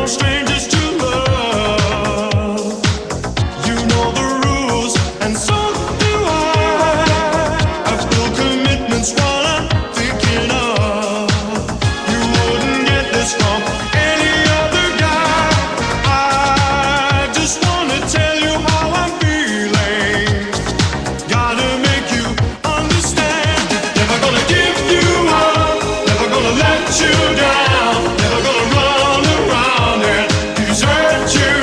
strangers to love. You know the rules, and so do I. I've still commitments while I'm thinking of. You wouldn't get this from any other guy. I just wanna tell you how I'm feeling. Gotta make you understand. Never gonna give you up, never gonna let you down, never gonna run around and desert you,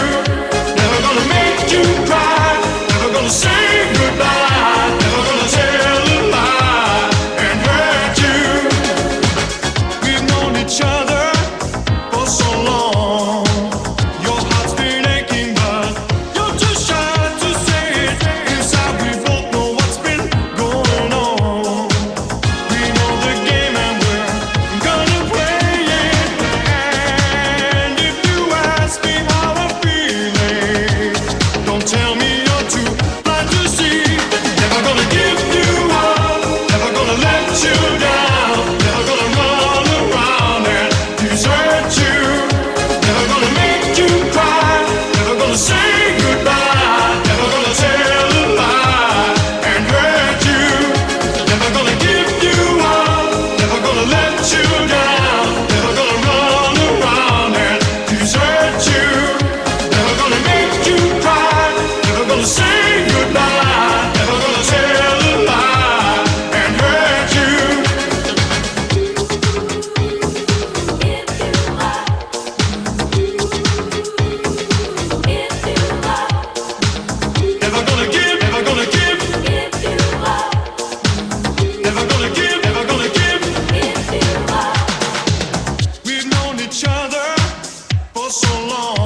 never gonna make you cry, never gonna say goodbye, never gonna tell a lie and hurt you. We've known each other for so long. Your heart's been aching, but you're too shy to say it. Inside we both know what's been going on. We know the game and we're gonna play it. And if you ask me how I'm feeling, don't tell me you're too blind to see. Never gonna give you up, never gonna let you down, never gonna run around and desert you, never gonna make you cry, never gonna say goodbye, never gonna tell a lie and hurt you, never gonna give you up, never gonna let you down, never gonna run around and desert you, never gonna make you cry, never gonna say goodbye, never gonna tell a lie and hurt you. Never gonna give, never gonna give, never gonna give, never gonna give. We've known each other for so long.